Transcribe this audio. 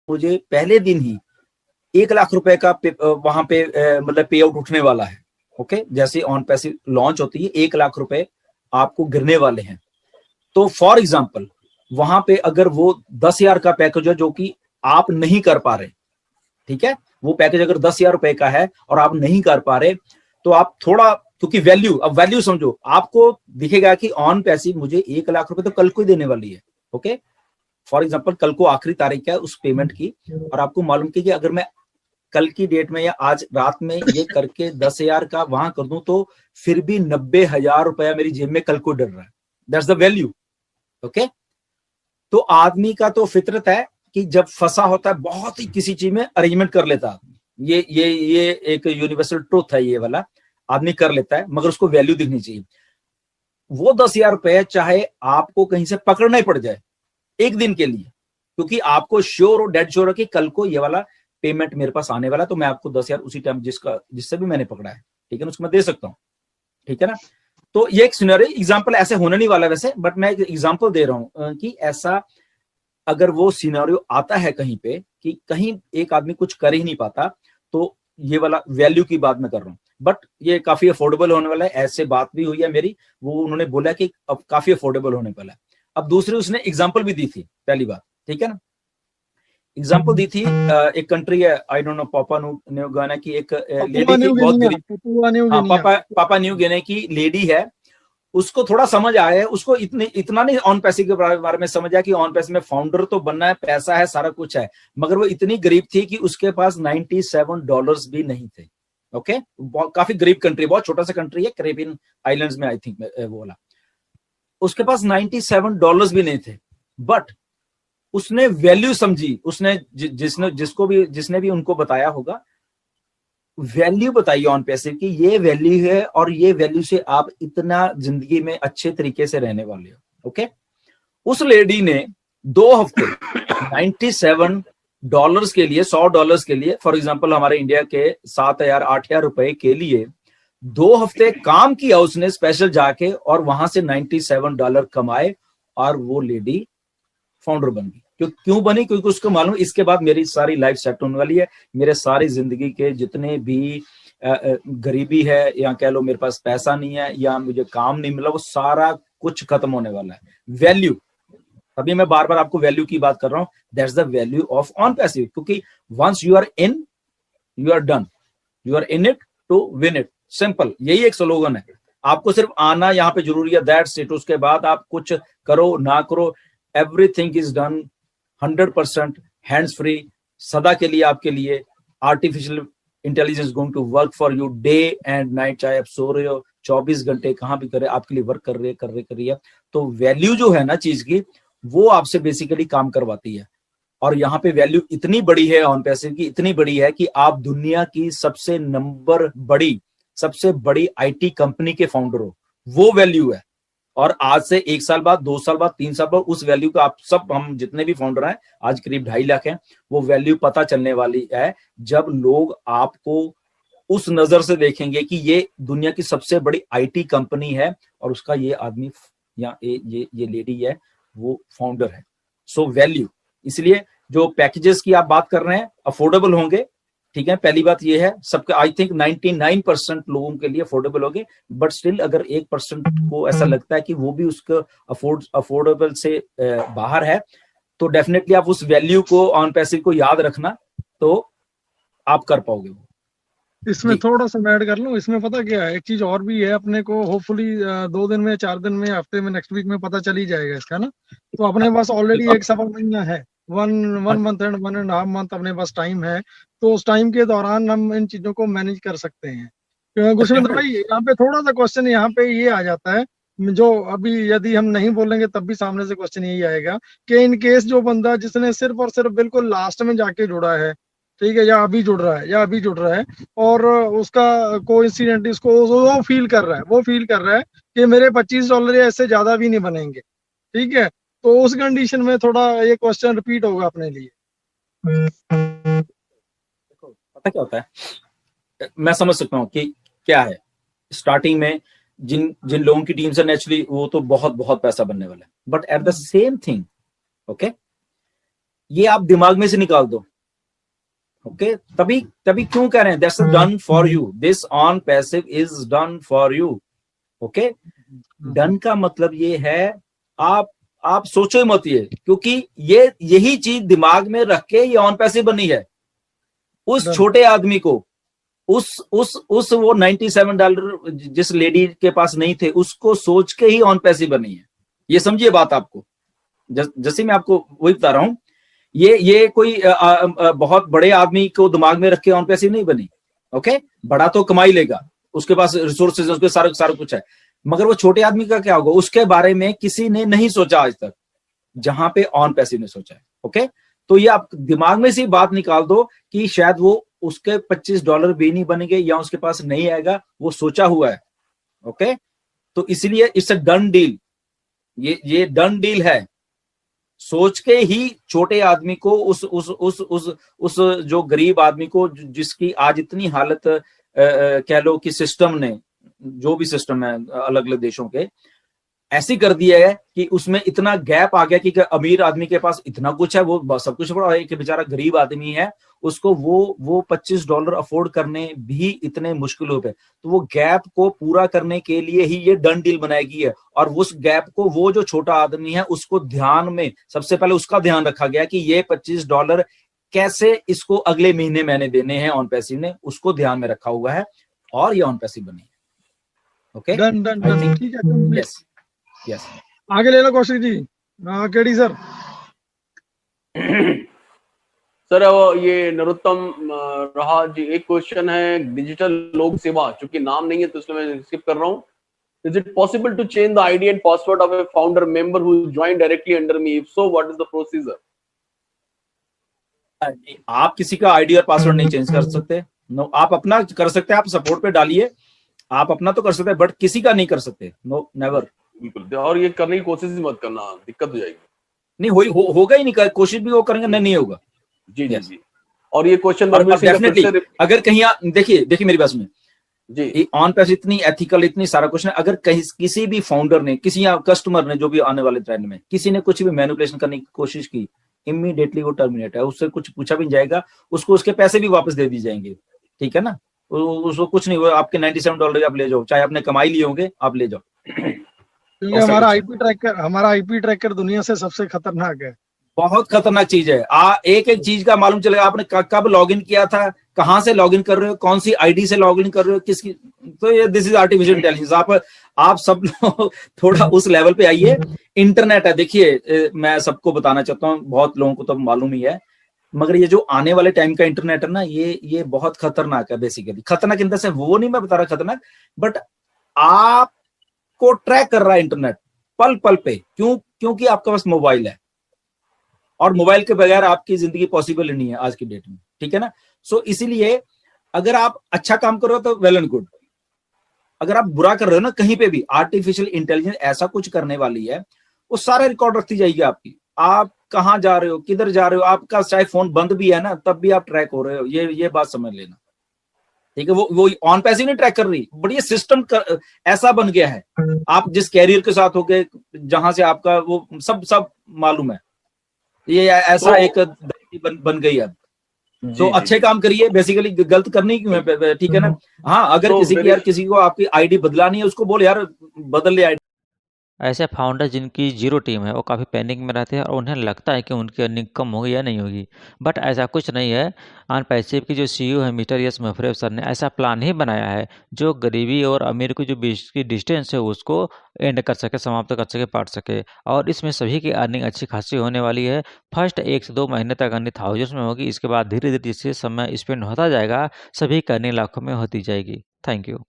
मुझे पहले दिन ही 1 लाख रुपए का वहां पे मतलब पे आउट उठने वाला है। ओके, जैसे ऑन पैसिव लॉन्च होती है 1 लाख रुपए आपको गिरने वाले हैं। तो फॉर एग्जाम्पल वहां पे अगर वो 10,000 का पैकेज है जो कि आप नहीं कर पा रहे, ठीक है, वो पैकेज अगर 10,000 रुपए का है और आप नहीं कर पा रहे, तो आप थोड़ा, क्योंकि वैल्यू, अब वैल्यू समझो, आपको दिखेगा कि ऑन पैसिव मुझे 1 लाख रुपए तो कल को ही देने वाली है। ओके, फॉर एग्जाम्पल कल को आखिरी तारीख है उस पेमेंट की, और आपको मालूम कि अगर मैं कल की डेट में या आज रात में ये करके 10,000 का वहां कर दूं तो फिर भी 90,000 रुपया मेरी जेब में कल को डर रहा है। That's the value. ओके, तो आदमी का तो फितरत है कि जब फंसा होता है बहुत ही किसी चीज में अरेंजमेंट कर लेता है। ये एक यूनिवर्सल ट्रूथ है, ये वाला आदमी कर लेता है, मगर उसको वैल्यू दिखनी चाहिए। वो 10,000 रुपए चाहे आपको कहीं से पकड़ना ही पड़ जाए एक दिन के लिए, क्योंकि आपको श्योर और डेड श्योर है कि कल को ये वाला पेमेंट मेरे पास आने वाला, तो मैं आपको 10,000 उसी टाइम जिससे भी मैंने पकड़ा है, ठीक है ना, उसको मैं दे सकता हूँ, ठीक है ना। तो ये एक सिनेरियो एग्जांपल ऐसे होने नहीं वाला वैसे, बट मैं एक एग्जांपल दे रहा हूं कि ऐसा अगर वो सिनेरियो आता है कहीं पे कि कहीं एक आदमी कुछ कर ही नहीं पाता, तो ये वाला वैल्यू की बात मैं कर रहा हूँ। बट ये काफी अफोर्डेबल होने वाला है, ऐसे बात भी हुई है मेरी, वो उन्होंने बोला कि अब काफी अफोर्डेबल होने वाला है। अब दूसरी उसने एग्जांपल भी दी थी, पहली बात, ठीक है ना, एग्जांपल दी थी एक कंट्री है, आई डोंट नो, पापा न्यू गिनी की एक लेडी थी, बहुत गरीब, हाँ, पापा न्यू गिनी की लेडी है। उसको थोड़ा समझ आया है, उसको इतना नहीं ऑन पैसे के बारे में समझ आया कि ऑन पैसे में फाउंडर तो बनना है, पैसा है, सारा कुछ है, मगर वो इतनी गरीब थी कि उसके पास $97 भी नहीं थे। ओके, काफी गरीब कंट्री, बहुत छोटा सा कंट्री है, कैरेबियन आइलैंड्स में, आई थिंक वो वाला। उसके पास $97 भी नहीं थे, बट उसने वैल्यू समझी, उसने जिसने भी उनको बताया होगा, वैल्यू बताइए ऑन पैसे की, ये वैल्यू है और ये वैल्यू से आप इतना जिंदगी में अच्छे तरीके से रहने वाले हो। ओके, उस लेडी ने 2 हफ्ते $97 के लिए, $100 के लिए, फॉर एग्जांपल हमारे इंडिया के 7,000 8,000 रुपए के लिए 2 हफ्ते काम किया उसने स्पेशल जाके, और वहां से $97 कमाए, और वो लेडी फाउंडर बन गई। क्यों बनी? क्योंकि उसको मालूम इसके बाद मेरी सारी लाइफ सेट होने वाली है, मेरे सारी जिंदगी के जितने भी गरीबी है, या कह लो मेरे पास पैसा नहीं है, या मुझे काम नहीं मिला, वो सारा कुछ खत्म होने वाला है। वैल्यू, अभी मैं बार बार आपको वैल्यू की बात कर रहा हूं, that's the value of on passive, क्योंकि once you are in, you are done, you are in it to win it, simple, यही एक स्लोगन है। आपको सिर्फ आना यहाँ पे जरूरी है, दैट्स इट। उसके बाद आप कुछ करो ना करो, everything is done 100% hands free, सदा के लिए आपके लिए। Artificial intelligence going to work for you day and night, चाहे आप सो रहे हो 24 घंटे कहां भी करे, आपके लिए वर्क कर रही है। तो वैल्यू जो है ना चीज की, वो आपसे बेसिकली काम करवाती है। और यहाँ पे वैल्यू इतनी बड़ी है ऑन पैसिव की, इतनी बड़ी है कि आप दुनिया की सबसे बड़ी आईटी कंपनी के फाउंडर हो, वो वैल्यू है। और आज से 1 साल बाद, 2 साल बाद, 3 साल बाद उस वैल्यू का आप सब, हम जितने भी फाउंडर हैं, आज करीब 2.5 लाख हैं, वो वैल्यू पता चलने वाली है जब लोग आपको उस नजर से देखेंगे कि ये दुनिया की सबसे बड़ी आईटी कंपनी है, और उसका ये आदमी या ये लेडी है, वो फाउंडर है। सो वैल्यू, इसलिए जो पैकेजेस की आप बात कर रहे हैं अफोर्डेबल होंगे, ठीक है, पहली बात ये है, सबके आई थिंक 99% लोगों के लिए अफोर्डेबल होंगे, बट स्टिल अगर 1% को ऐसा लगता है कि वो भी उसको अफोर्डेबल से बाहर है, तो डेफिनेटली आप उस वैल्यू को, ऑन पैसिव को याद रखना, तो आप कर पाओगे वो। इसमें थोड़ा सा मैं ऐड कर लूं, इसमें पता क्या है, एक चीज और भी है, अपने को होपफुली 2 दिन में, 4 दिन में, हफ्ते में, नेक्स्ट वीक में पता चल ही जाएगा इसका ना। तो अपने पास ऑलरेडी 1 सवा महीना है, वन मंथ एंड 1.5 मंथ अपने पास टाइम है। तो उस टाइम के दौरान हम इन चीजों को मैनेज कर सकते हैं। गुरशेंद्र भाई, यहाँ पे थोड़ा सा क्वेश्चन यहाँ पे ये आ जाता है, जो अभी यदि हम नहीं बोलेंगे तब भी सामने से क्वेश्चन यही आएगा कि इन केस जो बंदा जिसने सिर्फ और सिर्फ बिल्कुल लास्ट में जाके जुड़ा है, ठीक है, या अभी जुड़ रहा है, और उसका कोइंसिडेंटली उसको वो फील कर रहा है कि मेरे $25 या इससे ज्यादा भी नहीं बनेंगे, ठीक है, तो उस कंडीशन में थोड़ा ये क्वेश्चन रिपीट होगा अपने लिए। देखो पता क्या होता है, मैं समझ सकता हूँ कि क्या है, स्टार्टिंग में जिन लोगों की टीम से नेचुरली वो तो बहुत बहुत पैसा बनने वाला है, but at the same thing, okay, ये आप दिमाग में से निकाल दो। ओके, तभी तभी क्यों कह रहे हैं that's done for you, this on passive is done for you. Okay, done का मतलब ये है आप सोचो मत ये, क्योंकि ये यही चीज दिमाग में रख के ये ऑन पैसिव बनी है। उस छोटे आदमी को उस वो $97 जिस लेडी के पास नहीं थे, उसको सोच के ही ऑन पैसिव बनी है। ये समझिए बात आपको, जैसे मैं आपको वही बता रहा हूं, ये कोई बहुत बड़े आदमी को दिमाग में रख के ऑन पैसिव नहीं बनी। ओके, बड़ा तो कमाई लेगा, उसके पास रिसोर्सेज, उसके सारा कुछ है, मगर वो छोटे आदमी का क्या होगा, उसके बारे में किसी ने नहीं सोचा आज तक, जहां पे ऑन पैसिव ने सोचा है। ओके, तो ये आप दिमाग में से बात निकाल दो कि शायद वो उसके $25 भी नहीं बनेंगे या उसके पास नहीं आएगा, वो सोचा हुआ है। ओके, तो इसलिए इट्स अ डन डील, ये डन डील है। सोच के ही छोटे आदमी को उस जो गरीब आदमी को, जिसकी आज इतनी हालत कह लो कि सिस्टम ने, जो भी सिस्टम है अलग अलग देशों के, ऐसी कर दिया है कि उसमें इतना गैप आ गया कि अमीर आदमी के पास इतना कुछ है, वो सब कुछ बड़ा है, कि बेचारा गरीब आदमी है, उसको वो $25 अफोर्ड करने भी इतने मुश्किल हो गए। तो वो गैप को पूरा करने के लिए ही ये डन डील बनाई है, और उस गैप को वो जो छोटा आदमी है उसको ध्यान में, सबसे पहले उसका ध्यान रखा गया कि ये $25 कैसे इसको अगले महीने मैंने देने हैं ऑन पैसिव ने, उसको ध्यान में रखा हुआ है, और ये ऑन पैसिव बनी है। ओके, डन डन डन, ठीक है। यस यस, आगे ले लो Kaushik ji. KD sir. Sir ये नरोत्तम रहा जी, एक क्वेश्चन है डिजिटल लोक सेवा, चूंकि नाम नहीं है तो इसलिए मैं स्किप कर रहा हूँ। Is it possible to change the ID and password of a founder member who join directly under me, if so what is the procedure? आप किसी का आईडी और पासवर्ड नहीं चेंज कर सकते। नो, आप अपना कर सकते हैं, आप सपोर्ट पे डालिए, आप अपना तो कर सकते हैं, बट किसी का नहीं कर सकते। No, never. बिल्कुल, और ये करने की कोशिश ही मत करना, दिक्कत हो जाएगी। नहीं होगा ही नहीं, कोशिश भी वो करेंगे नहीं होगा। जी जी जी। और ये क्वेश्चन डेफिनेटली, अगर कहीं देखिए मेरी बात में जी, ऑन पैसिव इतनी एथिकल, इतनी सारा क्वेश्चन, अगर कहीं किसी भी फाउंडर ने, किसी कस्टमर ने, जो भी आने वाले ट्रेंड में किसी ने कुछ भी मैनिपुलेशन करने की कोशिश की, इमीडिएटली वो टर्मिनेट है, उससे कुछ पूछा भी नहीं जाएगा, उसको उसके पैसे भी वापस दे दिए जाएंगे। ठीक है ना, उसको कुछ नहीं, वो आपके $97 आप ले जाओ, चाहे आपने कमाई लिए होंगे, आप ले जाओ। क्योंकि हमारा आईपी ट्रैकर दुनिया से सबसे खतरनाक है, बहुत खतरनाक चीज है। एक चीज का मालूम चलेगा आपने कब लॉगिन किया था, कहां से लॉगिन कर रहे हो, कौन सी आईडी से लॉगिन कर रहे हो, किसकी। तो ये दिस इज आर्टिफिशियल इंटेलिजेंस। आप सब लोग थोड़ा उस लेवल पे आइए। इंटरनेट है, देखिए मैं सबको बताना चाहता हूँ, बहुत लोगों को तो मालूम ही है, मगर ये जो आने वाले टाइम का इंटरनेट है ना, ये बहुत खतरनाक है। बेसिकली खतरनाक इन द सेंस, वो नहीं मैं बता रहा खतरनाक, बट आपको ट्रैक कर रहा है इंटरनेट पल पल पे। क्योंकि आपके पास मोबाइल है, और मोबाइल के बगैर आपकी जिंदगी पॉसिबल नहीं है आज की डेट में। ठीक है ना, सो इसीलिए अगर आप अच्छा काम कर रहे हो तो वेल एंड गुड, अगर आप बुरा कर रहे हो ना, कहीं पे भी आर्टिफिशियल इंटेलिजेंस ऐसा कुछ करने वाली है, वो सारा रिकॉर्ड रखती जाएगी आपकी, आप कहां जा रहे हो, किधर जा रहे हो, आपका चाहे फोन बंद भी है ना, तब भी आप ट्रैक हो रहे हो। ये बात समझ लेना। ठीक है, वो ऑन पैसिव नहीं ट्रैक कर रही, बट ये सिस्टम ऐसा बन गया है, आप जिस कैरियर के साथ हो गए, जहां से आपका वो सब मालूम है, ये ऐसा एक बन गई है। तो अच्छे काम करिए, बेसिकली गलत करनी क्यों है। ठीक है ना, हाँ, अगर किसी को आपकी आईडी बदलानी है, उसको बोल यार बदल ले आईडी। ऐसे फाउंडर जिनकी जीरो टीम है वो काफ़ी पैनिक में रहते हैं और उन्हें लगता है कि उनकी अर्निंग कम होगी या नहीं होगी, बट ऐसा कुछ नहीं है। ऑन पैसिव की जो सीईओ है मिस्टर यस मफरेव सर ने ऐसा प्लान ही बनाया है जो गरीबी और अमीर की जो बीच की डिस्टेंस है उसको एंड कर सके, समाप्त कर सके, पाट सके, और इसमें सभी की अर्निंग अच्छी खासी होने वाली है। फर्स्ट 1 से 2 महीने तक अर्निंग थाउजेंड्स में होगी, इसके बाद धीरे धीरे जिससे समय स्पेंड होता जाएगा सभी की अर्निंग लाखों में होती जाएगी। Thank you.